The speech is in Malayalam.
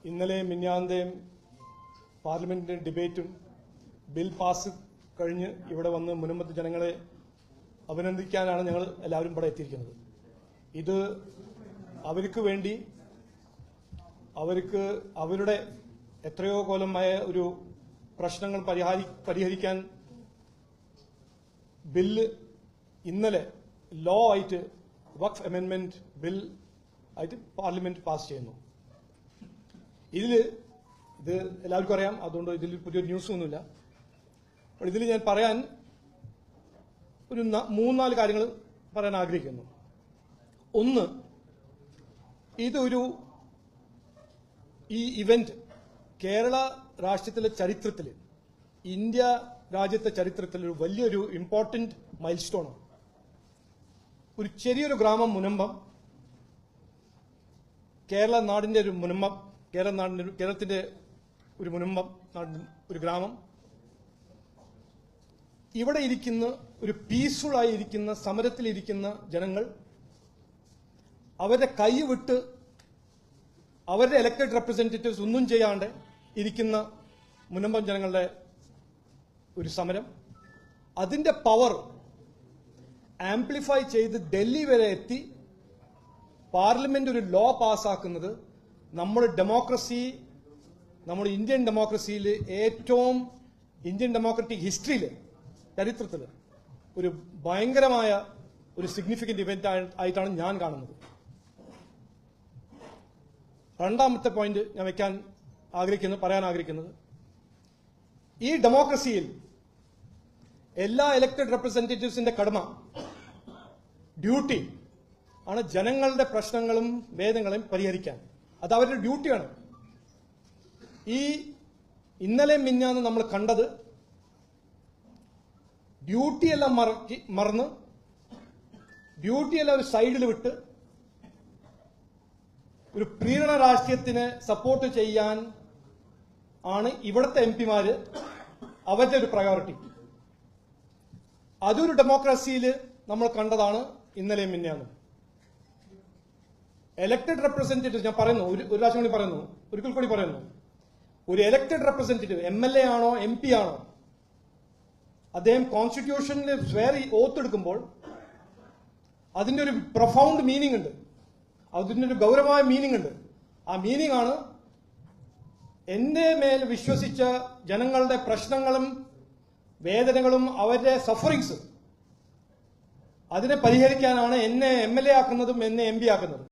ഇന്നലെ മിഞ്ഞാന്തയും പാർലമെന്റിന്റെ ഡിബേറ്റും ബിൽ പാസ് കഴിഞ്ഞ് ഇവിടെ വന്ന് മുനമ്പത്ത് ജനങ്ങളെ അഭിനന്ദിക്കാനാണ് ഞങ്ങൾ എല്ലാവരും ഇവിടെ എത്തിയിരിക്കുന്നത്. ഇത് അവർക്ക് വേണ്ടി അവരുടെ എത്രയോ കൊല്ലമായ ഒരു പ്രശ്നങ്ങൾ പരിഹരിക്കാൻ ബില്ല് ഇന്നലെ ലോ ആയിട്ട് വഖഫ് അമെൻമെന്റ് ബിൽ ആയിട്ട് പാർലമെന്റ് പാസ് ചെയ്യുന്നു. ഇത് എല്ലാവർക്കും അറിയാം, അതുകൊണ്ട് ഇതിൽ പുതിയൊരു ന്യൂസ് ഒന്നുമില്ല. അപ്പോൾ ഇതിൽ ഞാൻ പറയാൻ ഒരു 3-4 കാര്യങ്ങൾ പറയാൻ ആഗ്രഹിക്കുന്നു. ഒന്ന്, ഈ ഇവന്റ് കേരള രാഷ്ട്രത്തിലെ ചരിത്രത്തിൽ, ഇന്ത്യ രാജ്യത്തെ ചരിത്രത്തിൽ ഒരു വലിയൊരു ഇമ്പോർട്ടന്റ് മൈൽ സ്റ്റോണാണ്. ഒരു ചെറിയൊരു ഗ്രാമം മുനമ്പം, കേരളത്തിന്റെ ഒരു മുനമ്പം, കേരളത്തിന്റെ ഒരു മുനമ്പം ഒരു ഗ്രാമം, ഇവിടെ ഇരിക്കുന്ന ഒരു പീസ്ഫുൾ ആയിരിക്കുന്ന സമരത്തിലിരിക്കുന്ന ജനങ്ങൾ അവരുടെ കൈ വിട്ട് അവരുടെ ഇലക്ടഡ് റെപ്രസെന്റേറ്റീവ്സ് ഒന്നും ചെയ്യാണ്ട് ഇരിക്കുന്ന മുനമ്പം ജനങ്ങളുടെ ഒരു സമരം, അതിന്റെ പവർ ആംപ്ലിഫൈ ചെയ്ത് ഡൽഹി വരെ എത്തി പാർലമെന്റ് ഒരു ലോ പാസ്സാക്കുന്നത് നമ്മുടെ ഇന്ത്യൻ ഡെമോക്രസിയിൽ ഏറ്റവും ഇന്ത്യൻ ഡെമോക്രാറ്റിക് ഹിസ്റ്ററിയിൽ, ചരിത്രത്തിൽ ഒരു ഭയങ്കരമായ ഒരു സിഗ്നിഫിക്കന്റ് ഇവന്റ് ആയിട്ടാണ് ഞാൻ കാണുന്നത്. രണ്ടാമത്തെ പോയിന്റ് ഞാൻ പറയാൻ ആഗ്രഹിക്കുന്നത്, ഈ ഡെമോക്രസിയിൽ എല്ലാ ഇലക്ടഡ് റെപ്രസെന്റേറ്റീവ്സിന്റെ കടമ, ഡ്യൂട്ടി ആണ് ജനങ്ങളുടെ പ്രശ്നങ്ങളും വേദനകളും പരിഹരിക്കാൻ. അത് അവരുടെ ഡ്യൂട്ടിയാണ്. ഇന്നലെ മിഞ്ഞാന്ന് നമ്മൾ കണ്ടത് ഡ്യൂട്ടിയെല്ലാം മറന്ന്, ഡ്യൂട്ടിയെല്ലാം ഒരു സൈഡിൽ വിട്ട് ഒരു പ്രീണന രാഷ്ട്രീയത്തിനെ സപ്പോർട്ട് ചെയ്യാൻ ആണ് ഇവിടുത്തെ എംപിമാര് അവരുടെ ഒരു പ്രയോറിറ്റി. അതൊരു ഡെമോക്രസിയിൽ നമ്മൾ കണ്ടതാണ് ഇന്നലെ മിഞ്ഞാന്ന്. എലക്ടഡ് റെപ്രസെന്റേറ്റീവ്, ഞാൻ പറയുന്നു, ഒരു പ്രാവശ്യം കൂടി പറയുന്നു, ഒരിക്കൽ കൂടി പറയുന്നു, ഒരു എലക്ടഡ് റെപ്രസെന്റേറ്റീവ് MLA ആണോ MP ആണോ, അദ്ദേഹം കോൺസ്റ്റിറ്റ്യൂഷനിൽ ഓത്തെടുക്കുമ്പോൾ അതിന്റെ ഒരു പ്രൊഫൗണ്ട് മീനിങ് ഉണ്ട്, അതിന്റെ ഒരു ഗൗരവമായ മീനിങ് ഉണ്ട്. ആ മീനിങ് ആണ്, എന്റെ മേൽ വിശ്വസിച്ച ജനങ്ങളുടെ പ്രശ്നങ്ങളും വേദനകളും അവരുടെ സഫറിങ്സ് അതിനെ പരിഹരിക്കാനാണ് എന്നെ MLA ആക്കുന്നതും എന്നെ MP ആക്കുന്നതും.